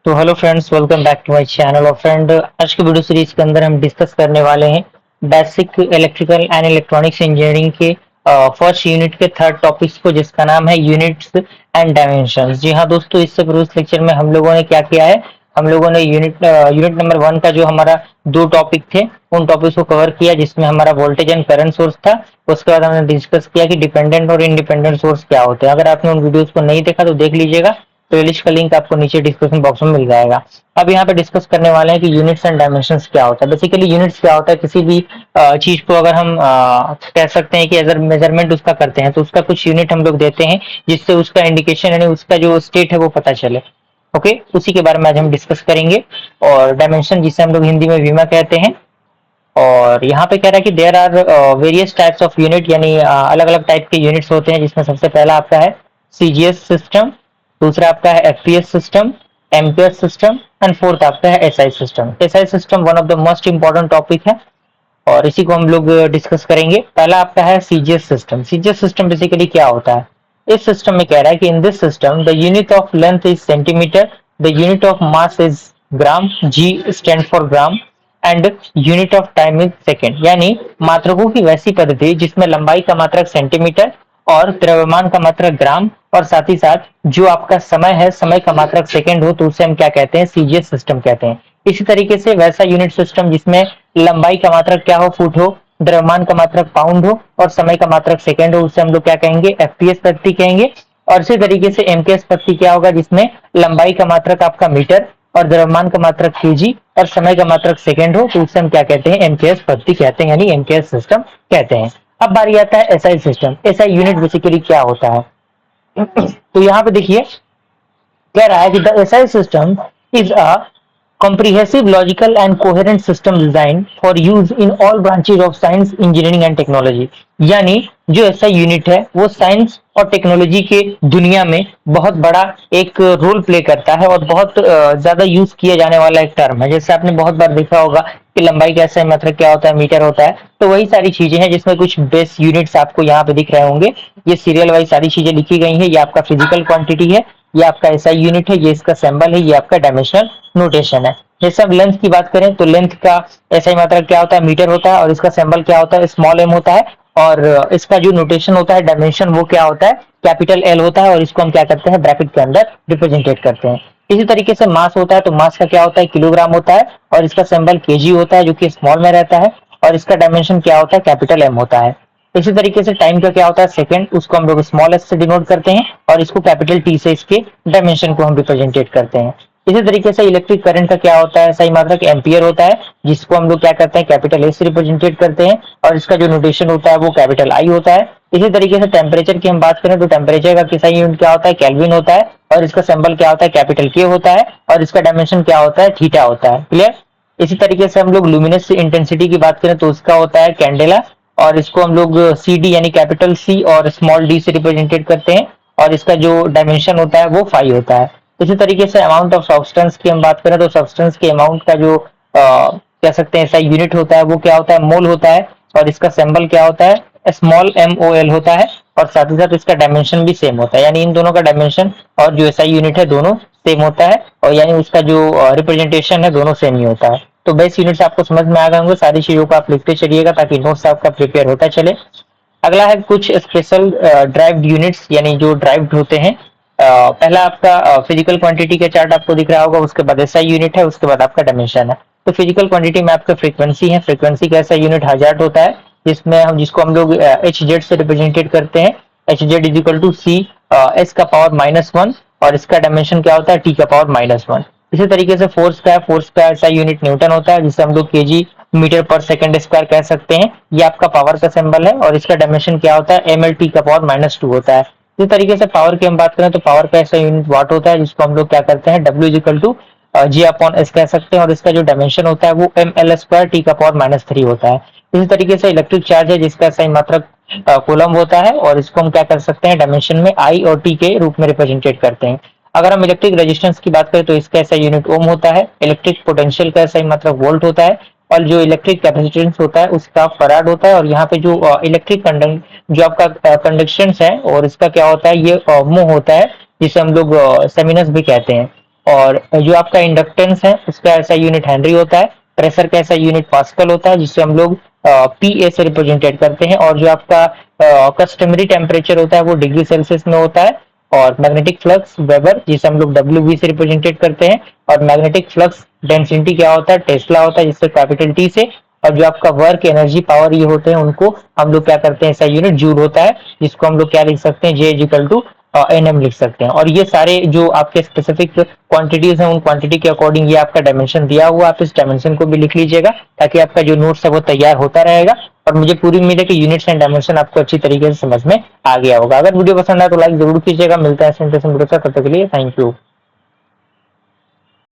तो hello friends, welcome back to my channel. और friend, आज की वीडियो सीरीज के अंदर हम डिस्कस करने वाले हैं basic electrical and electronics engineering के फर्स्ट यूनिट के थर्ड टॉपिक्स को, जिसका नाम है यूनिट्स एंड डायमेंशंस। जी हाँ दोस्तों, इससे पूर्व लेक्चर में हम लोगों ने क्या किया है, हम लोगों ने यूनिट नंबर 1 का जो हमारा दो टॉपिक थे उन टॉपिक्स को कवर किया, जिसमें हमारा वोल्टेज एंड करंट सोर्स था। उसके बाद हमने डिस्कस किया कि डिपेंडेंट और इंडिपेंडेंट सोर्स क्या होते हैं। अगर आपने उन वीडियोस को नहीं देखा तो देख लीजिएगा, प्लेलिस्ट का लिंक आपको नीचे डिस्क्रिप्शन बॉक्स में मिल जाएगा। अब यहाँ पे डिस्कस करने वाले हैं कि यूनिट्स एंड डायमेंशंस क्या होता है। बेसिकली यूनिट्स क्या होता है, किसी भी चीज को अगर हम कह सकते हैं कि अगर मेजरमेंट उसका करते हैं तो उसका कुछ यूनिट हम लोग देते हैं, जिससे उसका इंडिकेशन यानी उसका जो स्टेट है वो पता चले। ओके, उसी के बारे में आज हम डिस्कस करेंगे। और डायमेंशन, जिसे हम लोग हिंदी में विमा कहते हैं। और यहाँ पे कह रहा है कि there are various types of unit, यानी अलग अलग टाइप के यूनिट्स होते हैं, जिसमें सबसे पहला आपका है सीजीएस सिस्टम, दूसरा आपका है FPS system, MPS system, and fourth आपका है SI system. SI system one of the most important topic है और इसी को हम लोग डिस्कस करेंगे। पहला आपका है CGS system. CGS system basically क्या होता है, इस सिस्टम में कह रहा है कि in this system the unit of length is centimetre, the unit of mass is gram, G stand for gram, and unit of time is second. यानी मात्रकों की वैसी पद्धति जिसमें लंबाई का मात्रक सेंटीमीटर और द्रव्यमान का मात्रक ग्राम, और साथ ही साथ जो आपका समय है, समय का मात्रक सेकेंड हो, तो उसे हम क्या कहते हैं, सीजीएस सिस्टम कहते हैं। इसी तरीके से वैसा यूनिट सिस्टम जिसमें लंबाई का मात्रक क्या हो, फुट हो, द्रव्यमान का मात्रक पाउंड हो और समय का मात्रक सेकेंड हो, उसे हम लोग क्या कहेंगे, एफपीएस पद्धति कहेंगे। और इसी तरीके से एमकेएस पद्धति क्या होगा, जिसमें लंबाई का मात्रक आपका मीटर और द्रव्यमान का मात्रक केजी और समय का मात्रक सेकेंड हो, तो उसे हम क्या कहते हैं, एमकेएस पद्धति कहते हैं, यानी एमकेएस सिस्टम कहते हैं। अब बारी आता है SI system. SI unit basically क्या होता है, तो यहाँ पे देखिए कह रहा है कि the SI system is a comprehensive logical and coherent system designed for use in all branches of science engineering and technology। यानी जो ऐसा यूनिट है वो साइंस और टेक्नोलॉजी के दुनिया में बहुत बड़ा एक रोल प्ले करता है और बहुत ज्यादा यूज किया जाने वाला एक टर्म है। जैसे आपने बहुत बार देखा होगा कि लंबाई का ऐसा मतलब क्या होता है, मीटर होता है, तो वही सारी चीजें हैं जिसमें कुछ बेस यूनिट्स आपको यहाँ पे दिख रहे होंगे। ये सीरियल वाइज सारी चीजें लिखी गई है। ये आपका फिजिकल क्वांटिटी है, ये आपका एसआई यूनिट है, ये इसका सिंबल है, ये आपका डायमेंशनल नोटेशन है। जैसे अब लेंथ की बात करें तो लेंथ का एसआई मात्रक क्या होता है, मीटर होता है, और इसका सिंबल क्या होता है, स्मॉल एम होता है। और इसका जो नोटेशन होता है, डायमेंशन, वो क्या होता है, कैपिटल एल होता है, और इसको हम क्या करते हैं, ब्रैकेट के अंदर रिप्रेजेंटेट करते हैं। इसी तरीके से मास होता है, तो मास का क्या होता है, किलोग्राम होता है, और इसका सिंबल केजी होता है जो कि स्मॉल में रहता है, और इसका डायमेंशन क्या होता है, कैपिटल एम होता है। इसी तरीके से टाइम का क्या होता है, सेकंड, उसको हम लोग स्मॉल एस से डिनोट करते हैं, और इसको कैपिटल टी से इसके डायमेंशन को हम रिप्रेजेंटेट करते हैं। इसी तरीके से इलेक्ट्रिक करंट का क्या होता है, सही मात्रक एम्पियर होता है, जिसको हम लोग क्या करते हैं, कैपिटल ए से रिप्रेजेंटेट करते हैं, और इसका जो नोटेशन होता है वो कैपिटल आई होता है। इसी तरीके से टेम्परेचर की हम बात करें तो टेम्परेचर का किसा यूनिट क्या होता है, केल्विन होता है, और इसका सिंबल क्या होता है, कैपिटल के होता है, और इसका डायमेंशन क्या होता है, थीटा होता है। क्लियर। इसी तरीके से हम लोग लुमिनस इंटेंसिटी की बात करें तो उसका होता है कैंडेला, और इसको हम लोग सी डी यानी कैपिटल सी और स्मॉल डी से रिप्रेजेंटेट करते हैं, और इसका जो डायमेंशन होता है वो फाई होता है। इसी तरीके से अमाउंट ऑफ सब्सटेंस की हम बात करें तो सब्सटेंस के अमाउंट का जो कह सकते हैं ऐसा यूनिट होता है वो क्या होता है, मोल होता है, और इसका सिंबल क्या होता है, स्मॉल एम ओ एल होता है, और साथ ही साथ इसका डायमेंशन भी सेम होता है। यानी इन दोनों का डायमेंशन और जो एसआई यूनिट है दोनों सेम होता है, और यानी उसका जो रिप्रेजेंटेशन है दोनों सेम ही होता है। तो बेस यूनिट्स आपको समझ में आ गए होंगे। सारी चीजों को आप लिखते चलिएगा ताकि नोट्स आपका प्रिपेयर होता चले। अगला है कुछ स्पेशल ड्राइव्ड यूनिट्स, यानी जो ड्राइव्ड होते हैं। पहला आपका फिजिकल क्वांटिटी का चार्ट आपको दिख रहा होगा, उसके बाद एसआई यूनिट है, उसके बाद आपका डायमेंशन है। तो फिजिकल क्वांटिटी में आपका फ्रीक्वेंसी है, फ्रीक्वेंसी का ऐसा यूनिट हर्ट्ज होता है, जिसको हम लोग एच जेड से रिप्रेजेंटेट करते हैं। H Z is equal to C S का पावर -1, और इसका डायमेंशन क्या होता है, टी का पावर -1। इसी तरीके से फोर्स का है, फोर्स का ऐसा यूनिट न्यूटन होता है, जिसे हम लोग केजी मीटर पर सेकंड स्क्वायर कह सकते हैं। ये आपका पावर का सिंबल है, और इसका डायमेंशन क्या होता है, एम एल टी का पावर -2 होता है। इसी तरीके से पावर की हम बात करें तो पावर का ऐसा यूनिट वाट होता है, जिसको हम लोग क्या करते हैं, W equal to G upon S कह सकते हैं, और इसका जो डायमेंशन होता है वो एम एल स्क्वायर टी का पावर -3 होता है। इसी तरीके से इलेक्ट्रिक चार्ज है, जिसका सही मात्रक कूलम होता है, और इसको हम क्या कर सकते हैं, डायमेंशन में आई और टी के रूप में रिप्रेजेंटेट करते हैं। अगर हम इलेक्ट्रिक रेजिस्टेंस की बात करें तो इसका ऐसा यूनिट ओम होता है। इलेक्ट्रिक पोटेंशियल का ऐसा मतलब वोल्ट होता है, और जो इलेक्ट्रिक कैपेसिटेंस होता है उसका फराड होता है। और यहाँ पे जो इलेक्ट्रिक जो आपका कंडक्शन है और इसका क्या होता है, ये मो होता है, जिसे हम लोग सेमिनस भी कहते हैं। और जो आपका इंडक्टेंस है उसका ऐसा यूनिट हेनरी होता है, प्रेशर का ऐसा यूनिट पास्कल होता है जिससे हम लोग पीए से रिप्रेजेंटेट करते हैं, और जो आपका कस्टमरी टेम्परेचर होता है वो डिग्री सेल्सियस में होता है, और मैग्नेटिक फ्लक्स वेबर जिसे हम लोग डब्ल्यू से रिप्रेजेंटेट करते हैं, और मैग्नेटिक फ्लक्स डेंसिटी क्या होता है, टेस्ला होता है जिससे कैपिटल टी से, और जो आपका वर्क एनर्जी पावर ये होते हैं उनको हम लोग क्या करते हैं, ऐसा यूनिट जूल होता है जिसको हम लोग क्या लिख सकते हैं, जे इजिकल टू एनएम लिख सकते हैं। और ये सारे जो आपके स्पेसिफिक क्वांटिटीज हैं उन क्वांटिटी के अकॉर्डिंग ये आपका डायमेंशन दिया हुआ, आप इस डायमेंशन को भी लिख लीजिएगा ताकि आपका जो नोट्स है वो तैयार होता रहेगा। और मुझे पूरी उम्मीद है कि यूनिट्स एंड डायमेंशन आपको अच्छी तरीके से समझ में आ गया होगा। अगर वीडियो पसंद आए तो लाइक जरूर कीजिएगा। मिलता है तब तक के लिए थैंक यू।